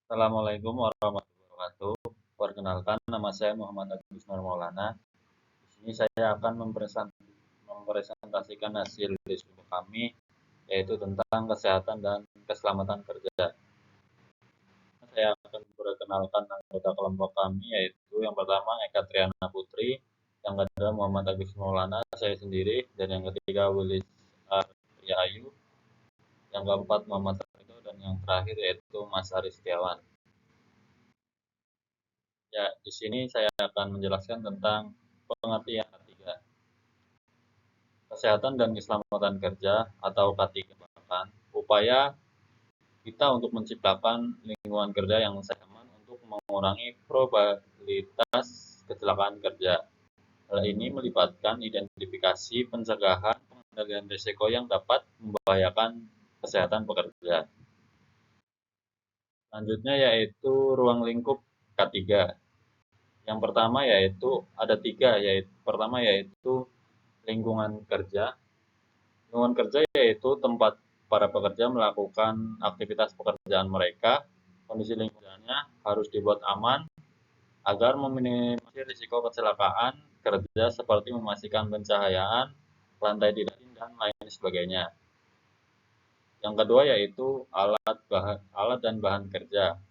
Assalamualaikum warahmatullahi wabarakatuh. Perkenalkan, nama saya Muhammad Agus Nur Maulana. Di sini saya akan mempresentasikan hasil diskusi kami, yaitu tentang kesehatan dan keselamatan kerja. Saya akan memperkenalkan anggota kelompok kami, yaitu yang pertama Eka Triana Putri, yang kedua Muhammad Agus Maulana, saya sendiri, dan yang ketiga Wilis Arya Ayu, yang keempat Muhammad Rido, dan yang terakhir yaitu Mas Aris Setiawan. Ya, di sini saya akan menjelaskan tentang pengertian K3. Kesehatan dan keselamatan kerja atau K3 bahkan upaya kita untuk menciptakan lingkungan kerja yang aman untuk mengurangi probabilitas kecelakaan kerja. Hal ini melibatkan identifikasi, pencegahan, pengendalian risiko yang dapat membahayakan kesehatan pekerja. Selanjutnya yaitu ruang lingkup K3. Yang pertama yaitu ada tiga, yaitu pertama yaitu lingkungan kerja. Lingkungan kerja yaitu tempat para pekerja melakukan aktivitas pekerjaan mereka. Kondisi lingkungannya harus dibuat aman agar meminimalisir risiko kecelakaan kerja seperti memastikan pencahayaan, lantai tidak dan lain sebagainya. Yang kedua yaitu alat dan bahan kerja.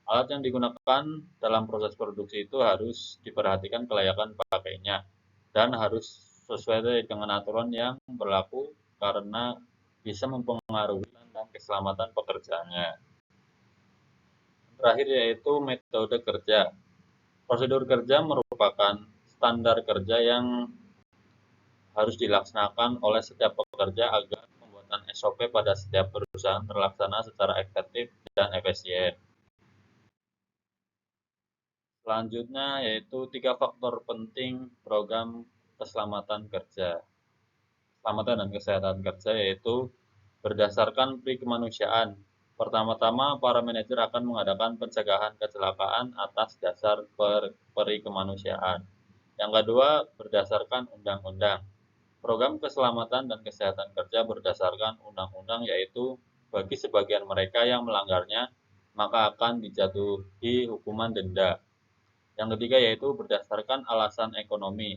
Alat yang digunakan dalam proses produksi itu harus diperhatikan kelayakan pakainya dan harus sesuai dengan aturan yang berlaku karena bisa mempengaruhi dan keselamatan pekerjaannya. Terakhir yaitu metode kerja. Prosedur kerja merupakan standar kerja yang harus dilaksanakan oleh setiap pekerja agar pembuatan SOP pada setiap perusahaan terlaksana secara efektif dan efisien. Selanjutnya yaitu 3 faktor penting program keselamatan kerja. Keselamatan dan kesehatan kerja yaitu berdasarkan pri kemanusiaan. Pertama-tama, para manajer akan mengadakan pencegahan kecelakaan atas dasar peri kemanusiaan. Yang kedua, berdasarkan undang-undang. Program keselamatan dan kesehatan kerja berdasarkan undang-undang yaitu bagi sebagian mereka yang melanggarnya, maka akan dijatuhi hukuman denda. Yang ketiga yaitu berdasarkan alasan ekonomi.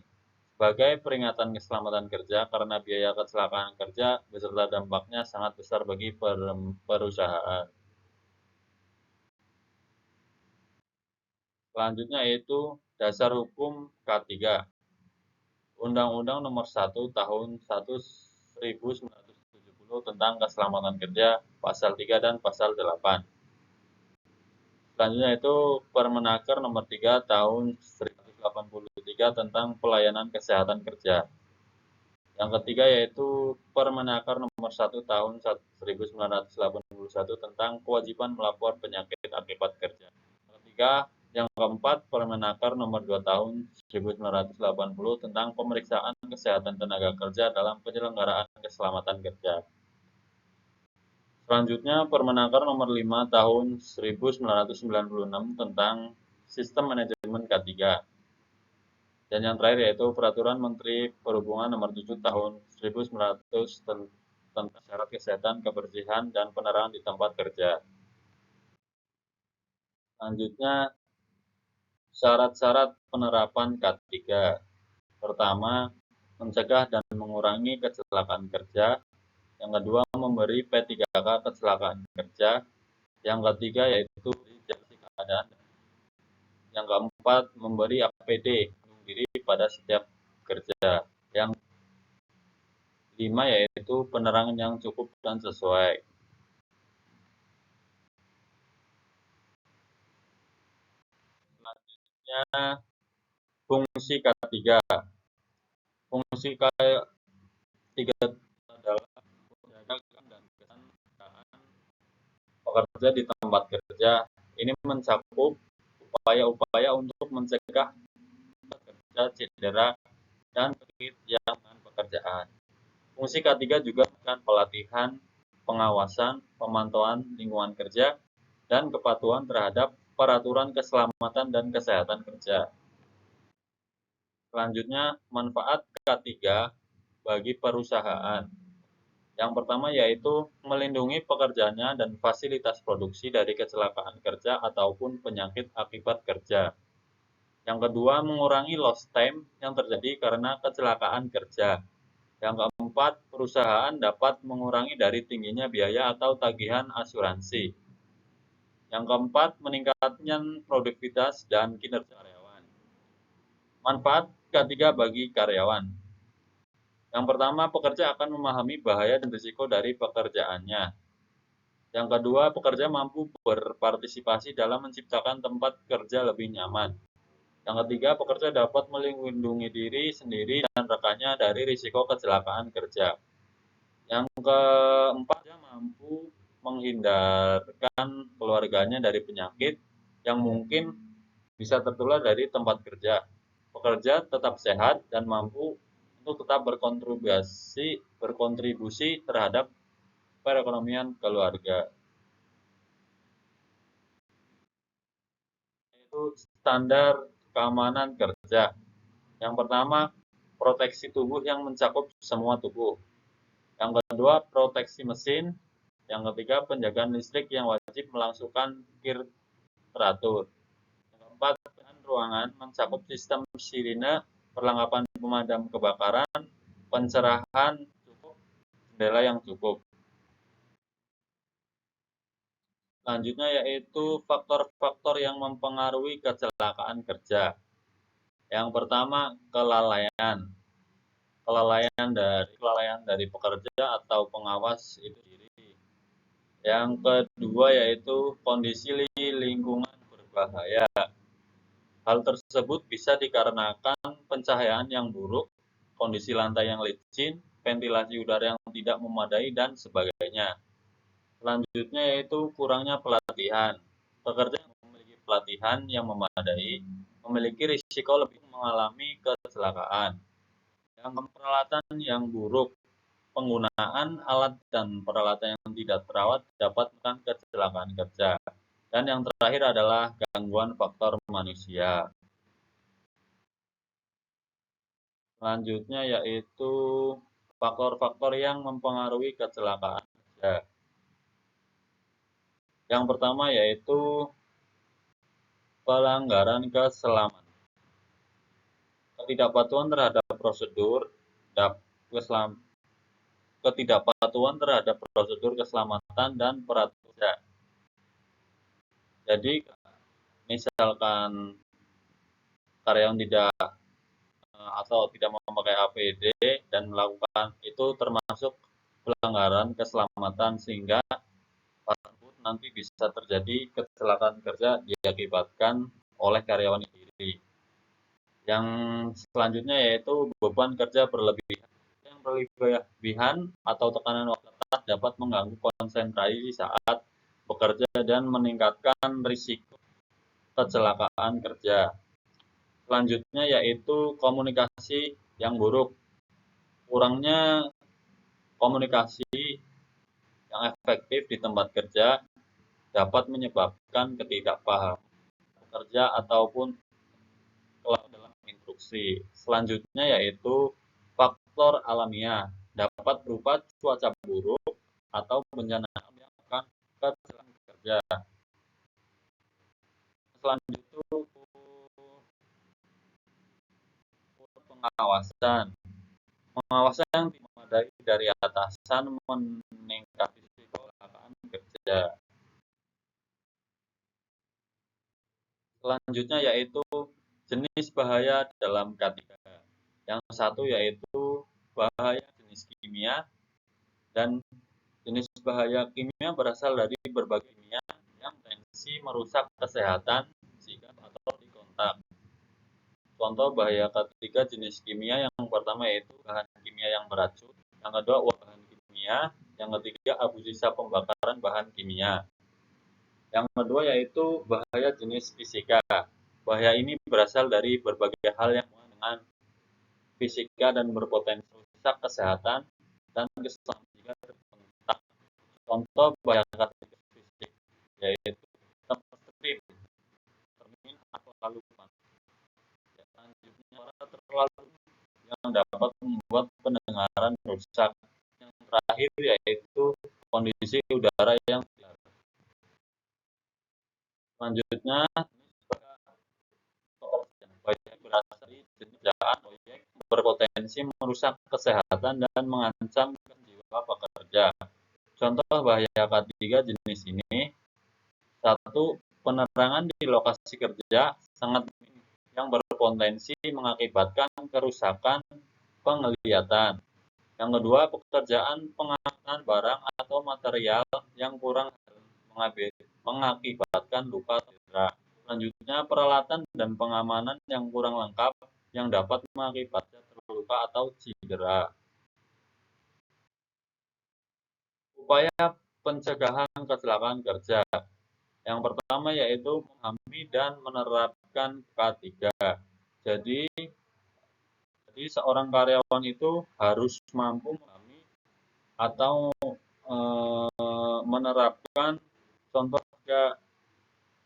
Sebagai peringatan keselamatan kerja karena biaya kecelakaan kerja beserta dampaknya sangat besar bagi perusahaan. Selanjutnya yaitu dasar hukum K3. Undang-Undang Nomor 1 Tahun 1970 tentang keselamatan kerja, Pasal 3 dan Pasal 8. Selanjutnya itu Permenaker Nomor 3 Tahun 1983 tentang pelayanan kesehatan kerja. Yang ketiga yaitu Permenaker Nomor 1 Tahun 1981 tentang kewajiban melapor penyakit akibat kerja. Yang keempat Permenaker Nomor 2 Tahun 1980 tentang pemeriksaan kesehatan tenaga kerja dalam penyelenggaraan keselamatan kerja. Selanjutnya Permenaker Nomor 5 Tahun 1996 tentang Sistem Manajemen K3. Dan yang terakhir yaitu Peraturan Menteri Perhubungan Nomor 7 Tahun 1900 tentang syarat kesehatan, kebersihan, dan penerangan di tempat kerja. Selanjutnya syarat-syarat penerapan K3. Pertama, mencegah dan mengurangi kecelakaan kerja. Yang kedua, memberi P3K kecelakaan kerja. Yang ketiga yaitu jelasin keadaan. Yang keempat, memberi APD pelindung diri pada setiap kerja. Yang kelima yaitu penerangan yang cukup dan sesuai. Selanjutnya, fungsi K3. Fungsi K3 adalah menjaga dan keselamatan pekerja di tempat kerja. Ini mencakup upaya-upaya untuk mencegah pekerja cedera dan sakit yang dengan pekerjaan. Fungsi K3 juga melakukan pelatihan, pengawasan, pemantauan lingkungan kerja, dan kepatuhan terhadap peraturan keselamatan dan kesehatan kerja. Selanjutnya, manfaat K3 bagi perusahaan. Yang pertama yaitu melindungi pekerjanya dan fasilitas produksi dari kecelakaan kerja ataupun penyakit akibat kerja. Yang kedua, mengurangi lost time yang terjadi karena kecelakaan kerja. Yang keempat, perusahaan dapat mengurangi dari tingginya biaya atau tagihan asuransi. Yang keempat, meningkatkan produktivitas dan kinerja karyawan. Manfaat ketiga bagi karyawan. Yang pertama, pekerja akan memahami bahaya dan risiko dari pekerjaannya. Yang kedua, pekerja mampu berpartisipasi dalam menciptakan tempat kerja lebih nyaman. Yang ketiga, pekerja dapat melindungi diri sendiri dan rekannya dari risiko kecelakaan kerja. Yang keempat, pekerja mampu menghindarkan keluarganya dari penyakit yang mungkin bisa tertular dari tempat kerja. Pekerja tetap sehat dan mampu untuk tetap berkontribusi terhadap perekonomian keluarga. Itu standar keamanan kerja. Yang pertama, proteksi tubuh yang mencakup semua tubuh. Yang kedua, proteksi mesin. Yang ketiga, penjagaan listrik yang wajib melangsungkan kir teratur. Yang keempat, ruangan mencakup sistem sirine, perlengkapan pemadam kebakaran, pencerahan cukup, jendela yang cukup. Selanjutnya yaitu faktor-faktor yang mempengaruhi kecelakaan kerja. Yang pertama, kelalaian. Kelalaian dari pekerja atau pengawas itu sendiri. Yang kedua yaitu kondisi lingkungan berbahaya. Hal tersebut bisa dikarenakan pencahayaan yang buruk, kondisi lantai yang licin, ventilasi udara yang tidak memadai, dan sebagainya. Selanjutnya yaitu kurangnya pelatihan. Pekerja yang memiliki pelatihan yang memadai memiliki risiko lebih mengalami kecelakaan. Yang peralatan yang buruk, penggunaan alat dan peralatan yang tidak terawat dapat menyebabkan kecelakaan kerja. Dan yang terakhir adalah gangguan faktor manusia. Selanjutnya yaitu faktor-faktor yang mempengaruhi kecelakaan kerja. Yang pertama yaitu pelanggaran keselamatan. Ketidakpatuhan terhadap prosedur ketidakpatuhan terhadap prosedur keselamatan dan peraturan. Jadi misalkan karyawan tidak atau tidak memakai APD dan melakukan itu termasuk pelanggaran keselamatan sehingga nanti bisa terjadi kecelakaan kerja diakibatkan oleh karyawan sendiri. Yang selanjutnya yaitu beban kerja berlebihan. Yang berlebihan atau tekanan waktu dapat mengganggu konsentrasi saat bekerja dan meningkatkan risiko kecelakaan kerja. Selanjutnya yaitu komunikasi yang buruk. Kurangnya komunikasi yang efektif di tempat kerja dapat menyebabkan ketidakpahaman pekerja ataupun kelelahan dalam instruksi. Selanjutnya yaitu faktor alamiah, dapat berupa cuaca buruk atau bencana alam yang akan kecelakaan kerja. Selanjutnya itu pengawasan. Pengawasan yang memadai dari atasan meningkatkan risiko kecelakaan kerja. Selanjutnya yaitu jenis bahaya dalam K3. Yang satu yaitu bahaya jenis kimia, dan jenis bahaya kimia berasal dari berbagai kimia yang potensi merusak kesehatan jika atau dikontak. Contoh bahaya ketiga jenis kimia yang pertama yaitu bahan kimia yang beracun, yang kedua uap bahan kimia, yang ketiga abu sisa pembakaran bahan kimia. Yang kedua yaitu bahaya jenis fisika. Bahaya ini berasal dari berbagai hal yang berhubungan dengan fisika dan berpotensi merusak kesehatan dan keselamatan jika terkontak. Contoh bahaya ketiga fisik yaitu termin atau terlalu panas. Selanjutnya suara terlalu yang dapat membuat pendengaran rusak. Yang terakhir yaitu kondisi udara yang selanjutnya baik berasal dari pekerjaan proyek berpotensi merusak kesehatan dan mengancam jiwa pekerja. Contoh bahaya K3 jenis ini, satu, penerangan di lokasi kerja sangat minim yang berpotensi mengakibatkan kerusakan penglihatan. Yang kedua, pekerjaan pengangkatan barang atau material yang kurang mengakibatkan luka cedera. Selanjutnya, peralatan dan pengamanan yang kurang lengkap yang dapat mengakibatkan terluka atau cedera. Upaya pencegahan kecelakaan kerja. Yang pertama yaitu memahami dan menerapkan K3. Jadi seorang karyawan itu harus mampu memahami atau menerapkan, contoh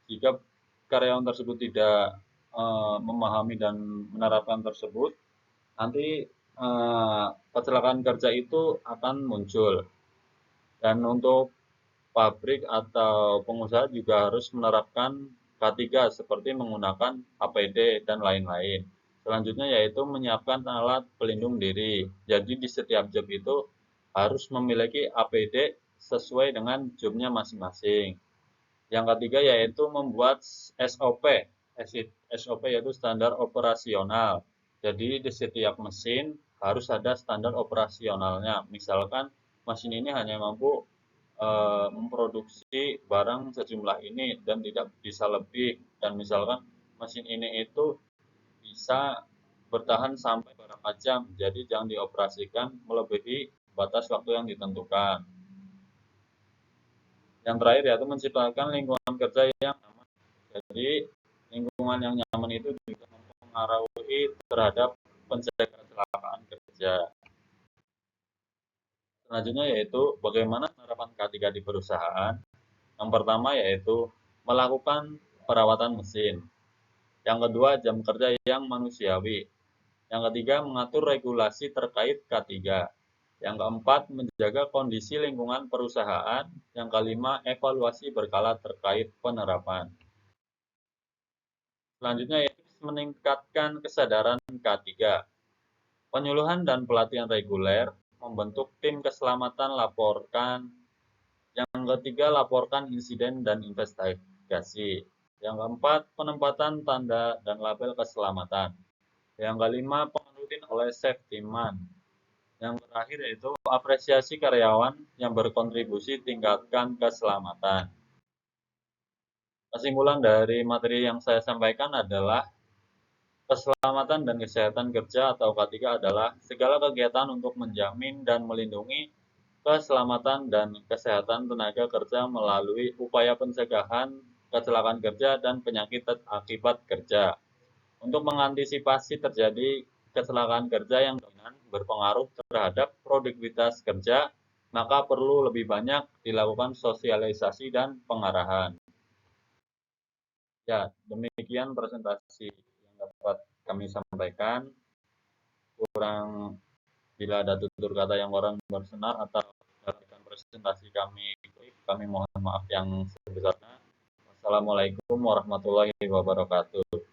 jika karyawan tersebut tidak memahami dan menerapkan tersebut, nanti kecelakaan kerja itu akan muncul. Dan untuk pabrik atau pengusaha juga harus menerapkan K3 seperti menggunakan APD dan lain-lain. Selanjutnya yaitu menyiapkan alat pelindung diri. Jadi di setiap job itu harus memiliki APD sesuai dengan jobnya masing-masing. Yang ketiga yaitu membuat SOP. SOP yaitu standar operasional. Jadi di setiap mesin harus ada standar operasionalnya. Misalkan mesin ini hanya mampu memproduksi barang sejumlah ini dan tidak bisa lebih, dan misalkan mesin ini itu bisa bertahan sampai berapa jam, jadi jangan dioperasikan melebihi batas waktu yang ditentukan. Yang terakhir yaitu menciptakan lingkungan kerja yang aman. Jadi lingkungan yang nyaman itu juga mempengaruhi terhadap pencegahan kecelakaan kerja. Selanjutnya yaitu bagaimana penerapan K3 di perusahaan. Yang pertama yaitu melakukan perawatan mesin. Yang kedua, jam kerja yang manusiawi. Yang ketiga, mengatur regulasi terkait K3. Yang keempat, menjaga kondisi lingkungan perusahaan. Yang kelima, evaluasi berkala terkait penerapan. Selanjutnya yaitu meningkatkan kesadaran K3. Penyuluhan dan pelatihan reguler, membentuk tim keselamatan, laporkan. Yang ketiga, laporkan insiden dan investigasi. Yang keempat, penempatan tanda dan label keselamatan. Yang kelima, pengerutin oleh safety man. Yang terakhir yaitu apresiasi karyawan yang berkontribusi tingkatkan keselamatan. Kesimpulan dari materi yang saya sampaikan adalah keselamatan dan kesehatan kerja atau K3 adalah segala kegiatan untuk menjamin dan melindungi keselamatan dan kesehatan tenaga kerja melalui upaya pencegahan kecelakaan kerja dan penyakit akibat kerja. Untuk mengantisipasi terjadi kecelakaan kerja yang dominan berpengaruh terhadap produktivitas kerja, maka perlu lebih banyak dilakukan sosialisasi dan pengarahan. Ya, demikian presentasi yang dapat kami sampaikan. Kurang bila ada tutur kata yang kurang berkenan atau dalam presentasi kami mohon maaf yang sebesarnya. Wassalamualaikum warahmatullahi wabarakatuh.